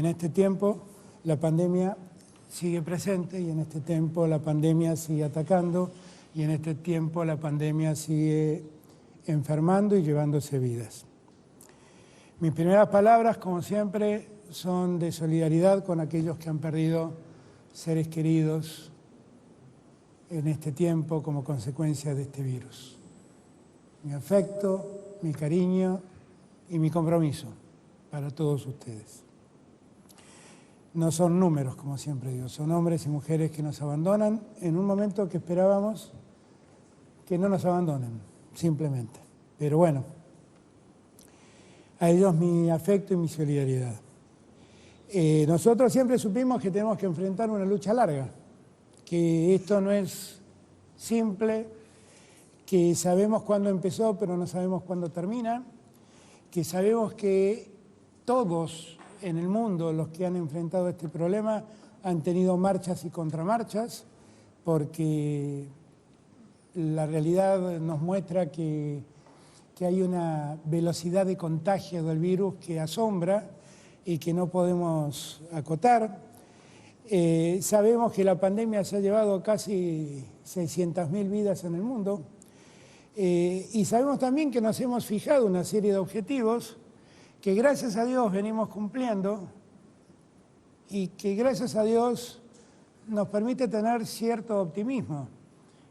en este tiempo la pandemia sigue presente y en este tiempo la pandemia sigue atacando y en este tiempo la pandemia sigue enfermando y llevándose vidas. Mis primeras palabras, como siempre, son de solidaridad con aquellos que han perdido seres queridos en este tiempo como consecuencia de este virus. Mi afecto, mi cariño y mi compromiso para todos ustedes. No son números, como siempre digo, son hombres y mujeres que nos abandonan en un momento que esperábamos que no nos abandonen, simplemente. Pero bueno, a ellos mi afecto y mi solidaridad. Nosotros siempre supimos que tenemos que enfrentar una lucha larga, que esto no es simple, que sabemos cuándo empezó, pero no sabemos cuándo termina, que sabemos que todos en el mundo los que han enfrentado este problema han tenido marchas y contramarchas, porque la realidad nos muestra que hay una velocidad de contagio del virus que asombra y que no podemos acotar. Sabemos que la pandemia se ha llevado casi 600.000 vidas en el mundo y sabemos también que nos hemos fijado una serie de objetivos que gracias a Dios venimos cumpliendo y que gracias a Dios nos permite tener cierto optimismo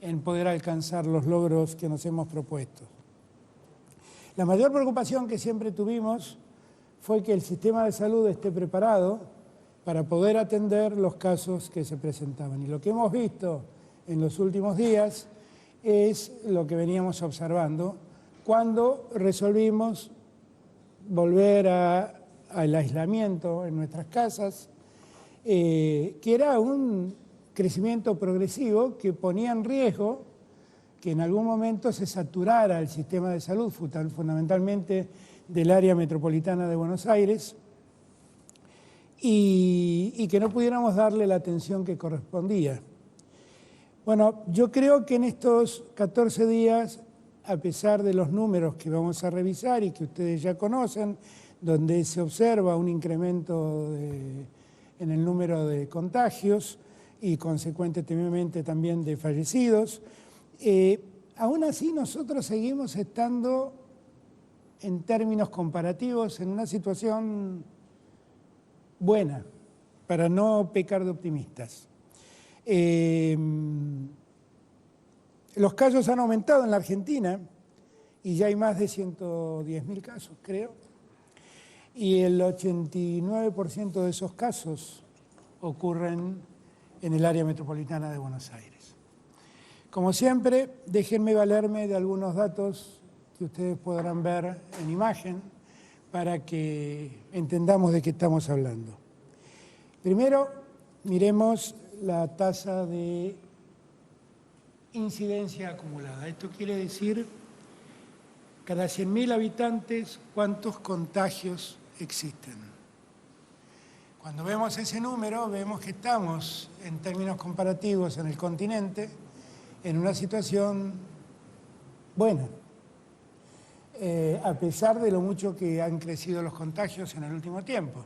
en poder alcanzar los logros que nos hemos propuesto. La mayor preocupación que siempre tuvimos fue que el sistema de salud esté preparado para poder atender los casos que se presentaban. Y lo que hemos visto en los últimos días es lo que veníamos observando cuando resolvimos volver al aislamiento en nuestras casas, que era un crecimiento progresivo que ponía en riesgo que en algún momento se saturara el sistema de salud, fundamentalmente del área metropolitana de Buenos Aires, y que no pudiéramos darle la atención que correspondía. Bueno, yo creo que en estos 14 días, a pesar de los números que vamos a revisar y que ustedes ya conocen, donde se observa un incremento en el número de contagios y consecuentemente también de fallecidos, aún así nosotros seguimos estando en términos comparativos en una situación buena, para no pecar de optimistas. Los casos han aumentado en la Argentina y ya hay más de 110.000 casos, creo, y el 89% de esos casos ocurren en el área metropolitana de Buenos Aires. Como siempre, déjenme valerme de algunos datos que ustedes podrán ver en imagen para que entendamos de qué estamos hablando. Primero, miremos la tasa de incidencia acumulada. Esto quiere decir, cada 100.000 habitantes, ¿cuántos contagios existen? Cuando vemos ese número, vemos que estamos, en términos comparativos, en el continente, en una situación buena, a pesar de lo mucho que han crecido los contagios en el último tiempo.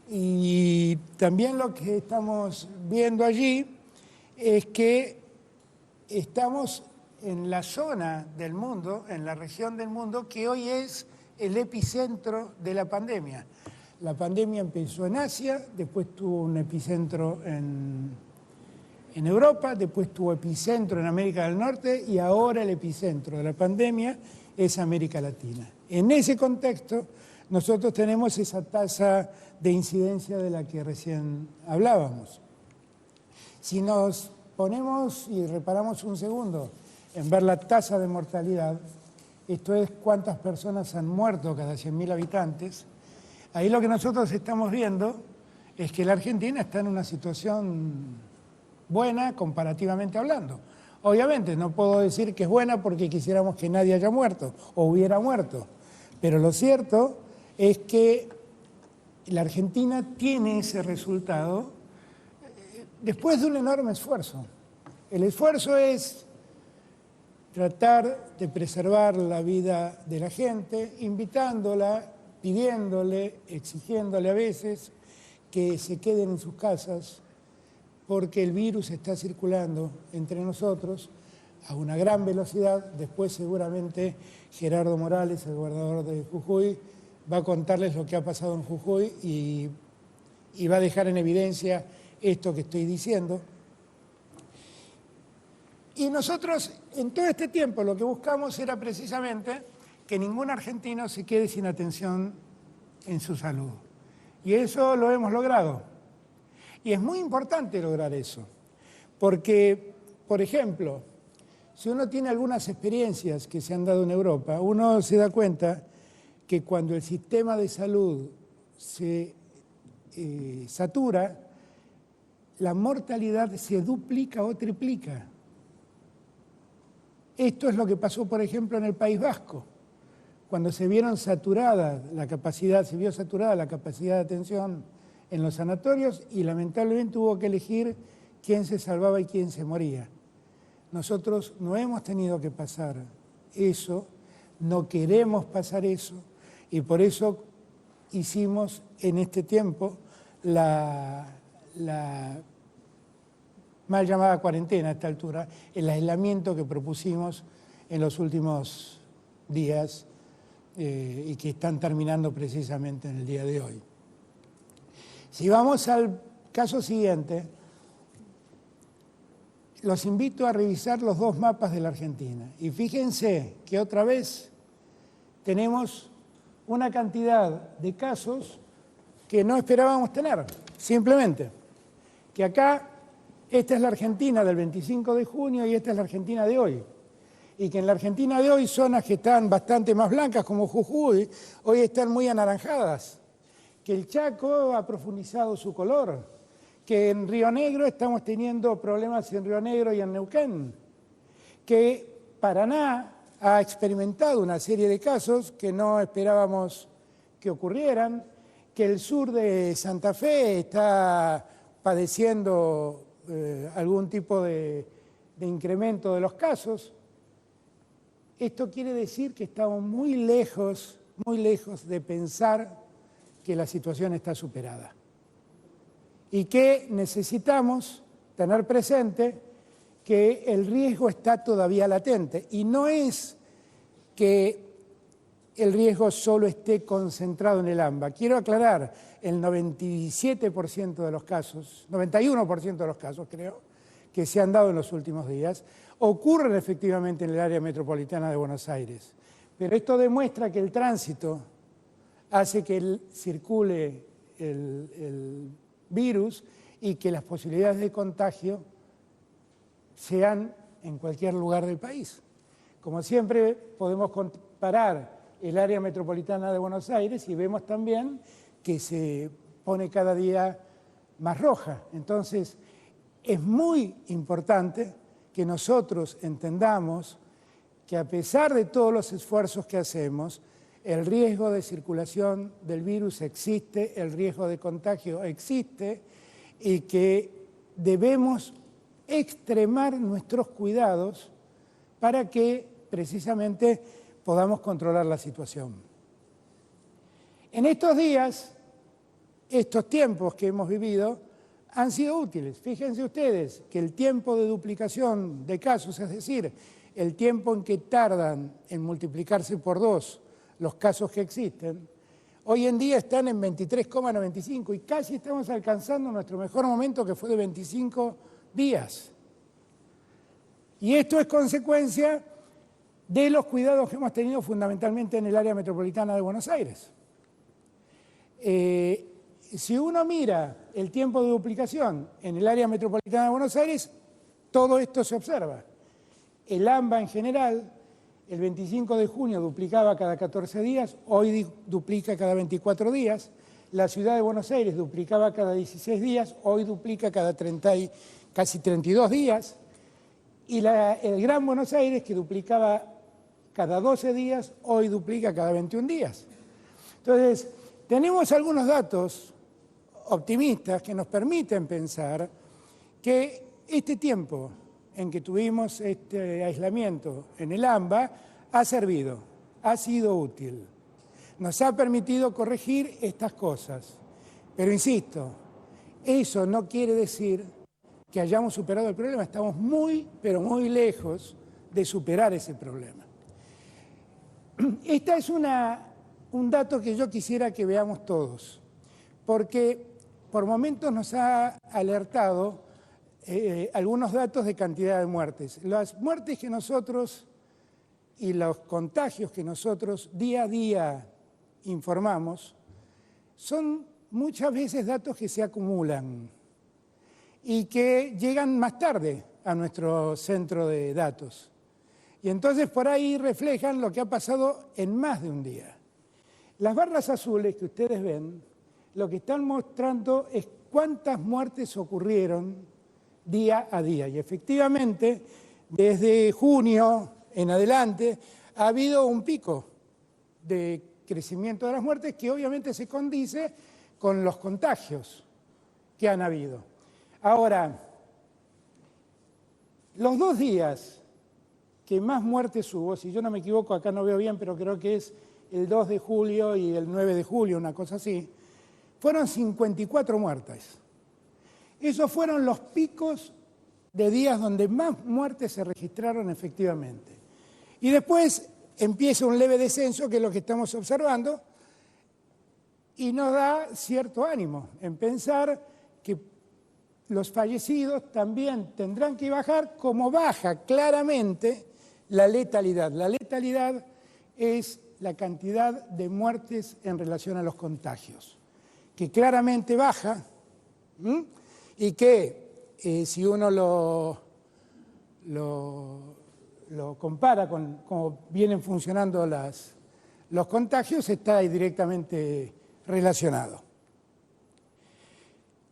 Y también lo que estamos viendo allí es que estamos en la zona del mundo, en la región del mundo, que hoy es el epicentro de la pandemia. La pandemia empezó en Asia, después tuvo un epicentro en Europa, después tuvo epicentro en América del Norte y ahora el epicentro de la pandemia es América Latina. En ese contexto, nosotros tenemos esa tasa de incidencia de la que recién hablábamos. Si nos ponemos y reparamos un segundo en ver la tasa de mortalidad, esto es cuántas personas han muerto cada 100.000 habitantes, ahí lo que nosotros estamos viendo es que la Argentina está en una situación buena comparativamente hablando. Obviamente no puedo decir que es buena porque quisiéramos que nadie haya muerto o hubiera muerto, pero lo cierto es que la Argentina tiene ese resultado después de un enorme esfuerzo. El esfuerzo es tratar de preservar la vida de la gente, invitándola, pidiéndole, exigiéndole a veces que se queden en sus casas porque el virus está circulando entre nosotros a una gran velocidad. Después seguramente Gerardo Morales, el gobernador de Jujuy, va a contarles lo que ha pasado en Jujuy y va a dejar en evidencia esto que estoy diciendo. Y nosotros en todo este tiempo lo que buscamos era precisamente que ningún argentino se quede sin atención en su salud. Y eso lo hemos logrado. Y es muy importante lograr eso, porque, por ejemplo, si uno tiene algunas experiencias que se han dado en Europa, uno se da cuenta que cuando el sistema de salud se satura, la mortalidad se duplica o triplica. Esto es lo que pasó, por ejemplo, en el País Vasco, cuando se vio saturada la capacidad de atención en los sanatorios y lamentablemente hubo que elegir quién se salvaba y quién se moría. Nosotros no hemos tenido que pasar eso, no queremos pasar eso y por eso hicimos en este tiempo la mal llamada cuarentena a esta altura, el aislamiento que propusimos en los últimos días y que están terminando precisamente en el día de hoy. Si vamos al caso siguiente, los invito a revisar los dos mapas de la Argentina. Y fíjense que otra vez tenemos una cantidad de casos que no esperábamos tener, simplemente. Que acá, esta es la Argentina del 25 de junio y esta es la Argentina de hoy. Y que en la Argentina de hoy zonas que están bastante más blancas, como Jujuy, hoy están muy anaranjadas. Que el Chaco ha profundizado su color, que en Río Negro estamos teniendo problemas en Río Negro y en Neuquén, que Paraná ha experimentado una serie de casos que no esperábamos que ocurrieran, que el sur de Santa Fe está padeciendo algún tipo de incremento de los casos. Esto quiere decir que estamos muy lejos de pensar que la situación está superada y que necesitamos tener presente que el riesgo está todavía latente y no es que el riesgo solo esté concentrado en el AMBA. Quiero aclarar, el 97% de los casos, 91% de los casos creo, que se han dado en los últimos días, ocurren efectivamente en el área metropolitana de Buenos Aires. Pero esto demuestra que el tránsito hace que circule el virus y que las posibilidades de contagio sean en cualquier lugar del país. Como siempre, podemos comparar el área metropolitana de Buenos Aires y vemos también que se pone cada día más roja. Entonces, es muy importante que nosotros entendamos que a pesar de todos los esfuerzos que hacemos, el riesgo de circulación del virus existe, el riesgo de contagio existe y que debemos extremar nuestros cuidados para que precisamente podamos controlar la situación. En estos días, estos tiempos que hemos vivido han sido útiles. Fíjense ustedes que el tiempo de duplicación de casos, es decir, el tiempo en que tardan en multiplicarse por 2 los casos que existen, hoy en día están en 23,95 y casi estamos alcanzando nuestro mejor momento que fue de 25 días. Y esto es consecuencia de los cuidados que hemos tenido fundamentalmente en el área metropolitana de Buenos Aires. Si uno mira el tiempo de duplicación en el área metropolitana de Buenos Aires, todo esto se observa. El AMBA en general, el 25 de junio duplicaba cada 14 días, hoy duplica cada 24 días. La ciudad de Buenos Aires duplicaba cada 16 días, hoy duplica cada casi 32 días. Y el Gran Buenos Aires, que duplicaba cada 12 días, hoy duplica cada 21 días. Entonces, tenemos algunos datos optimistas que nos permiten pensar que este tiempo en que tuvimos este aislamiento en el AMBA ha servido, ha sido útil. Nos ha permitido corregir estas cosas. Pero insisto, eso no quiere decir que hayamos superado el problema. Estamos muy, pero muy lejos de superar ese problema. Este es un dato que yo quisiera que veamos todos, porque por momentos nos ha alertado algunos datos de cantidad de muertes. Las muertes que nosotros y los contagios que nosotros día a día informamos son muchas veces datos que se acumulan y que llegan más tarde a nuestro centro de datos. Y entonces por ahí reflejan lo que ha pasado en más de un día. Las barras azules que ustedes ven, lo que están mostrando es cuántas muertes ocurrieron día a día. Y efectivamente, desde junio en adelante, ha habido un pico de crecimiento de las muertes que obviamente se condice con los contagios que han habido. Ahora, los 2 días que más muertes hubo, si yo no me equivoco, acá no veo bien, pero creo que es el 2 de julio y el 9 de julio, una cosa así, fueron 54 muertes. Esos fueron los picos de días donde más muertes se registraron efectivamente. Y después empieza un leve descenso, que es lo que estamos observando, y nos da cierto ánimo en pensar que los fallecidos también tendrán que bajar, como baja claramente la letalidad. La letalidad es la cantidad de muertes en relación a los contagios, que claramente baja, y que si uno lo compara con cómo vienen funcionando los contagios, está directamente relacionado.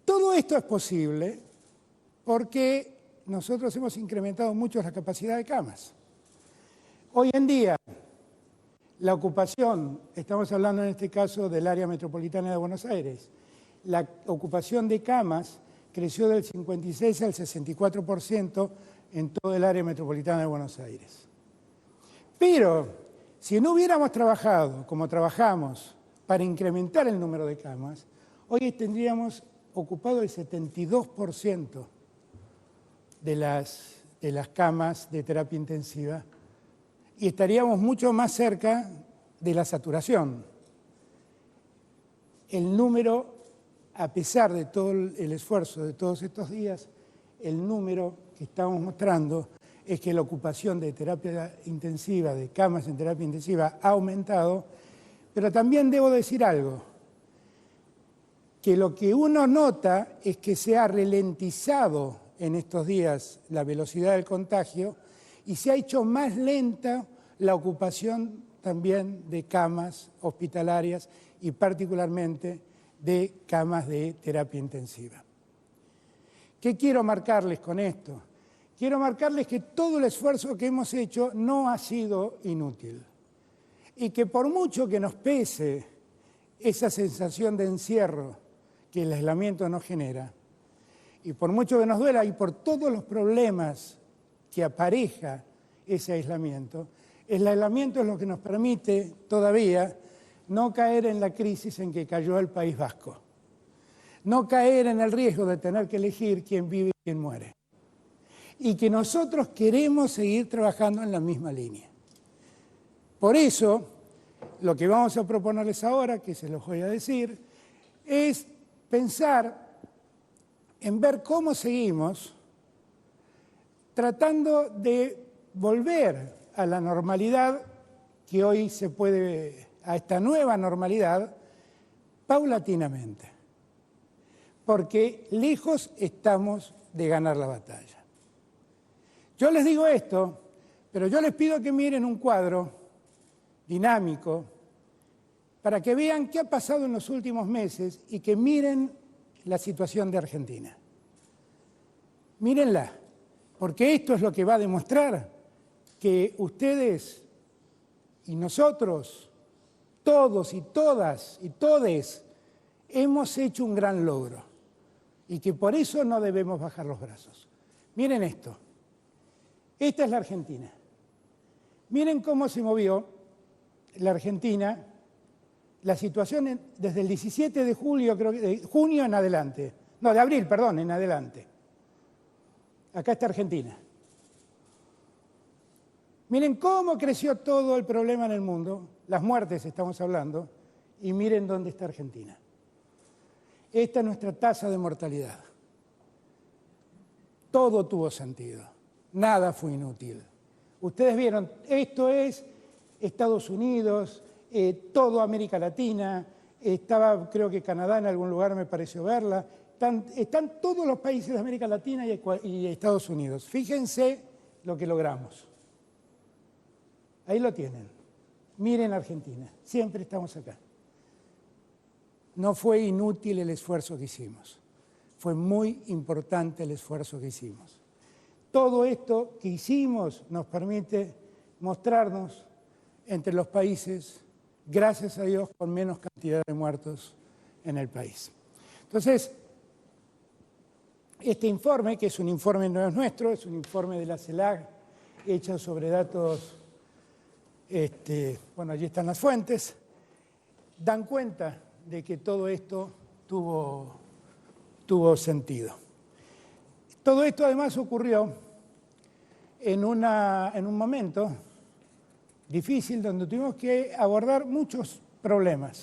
Todo esto es posible porque nosotros hemos incrementado mucho la capacidad de camas. Hoy en día, la ocupación, estamos hablando en este caso del área metropolitana de Buenos Aires, la ocupación de camas creció del 56 al 64% en todo el área metropolitana de Buenos Aires. Pero si no hubiéramos trabajado como trabajamos para incrementar el número de camas, hoy tendríamos ocupado el 72% de las camas de terapia intensiva y estaríamos mucho más cerca de la saturación. El número, a pesar de todo el esfuerzo de todos estos días, el número que estamos mostrando es que la ocupación de terapia intensiva, de camas en terapia intensiva, ha aumentado, pero también debo decir algo, que lo que uno nota es que se ha ralentizado en estos días la velocidad del contagio y se ha hecho más lenta la ocupación también de camas hospitalarias y particularmente de camas de terapia intensiva. ¿Qué quiero marcarles con esto? Quiero marcarles que todo el esfuerzo que hemos hecho no ha sido inútil y que por mucho que nos pese esa sensación de encierro que el aislamiento nos genera, y por mucho que nos duela y por todos los problemas que apareja ese aislamiento, el aislamiento es lo que nos permite todavía no caer en la crisis en que cayó el País Vasco, no caer en el riesgo de tener que elegir quién vive y quién muere. Y que nosotros queremos seguir trabajando en la misma línea. Por eso, lo que vamos a proponerles ahora, que se los voy a decir, es pensar en ver cómo seguimos tratando de volver a la normalidad que hoy se puede, a esta nueva normalidad, paulatinamente. Porque lejos estamos de ganar la batalla. Yo les digo esto, pero yo les pido que miren un cuadro dinámico para que vean qué ha pasado en los últimos meses y que miren la situación de Argentina. Mírenla, porque esto es lo que va a demostrar que ustedes y nosotros, todos y todas y todes, hemos hecho un gran logro y que por eso no debemos bajar los brazos. Miren esto. Esta es la Argentina. Miren cómo se movió la Argentina la situación desde el 17 de julio, creo que de junio en adelante, no, de abril, perdón, en adelante. Acá está Argentina. Miren cómo creció todo el problema en el mundo, las muertes estamos hablando, y miren dónde está Argentina. Esta es nuestra tasa de mortalidad. Todo tuvo sentido, nada fue inútil. Ustedes vieron, esto es Estados Unidos, toda América Latina, estaba creo que Canadá en algún lugar me pareció verla, están todos los países de América Latina y Estados Unidos. Fíjense lo que logramos. Ahí lo tienen. Miren Argentina, siempre estamos acá. No fue inútil el esfuerzo que hicimos. Fue muy importante el esfuerzo que hicimos. Todo esto que hicimos nos permite mostrarnos entre los países, gracias a Dios, con menos cantidad de muertos en el país. Entonces, este informe, que es un informe no es nuestro, es un informe de la CELAC, hecho sobre datos, bueno, allí están las fuentes, dan cuenta de que todo esto tuvo sentido. Todo esto además ocurrió en un momento difícil donde tuvimos que abordar muchos problemas.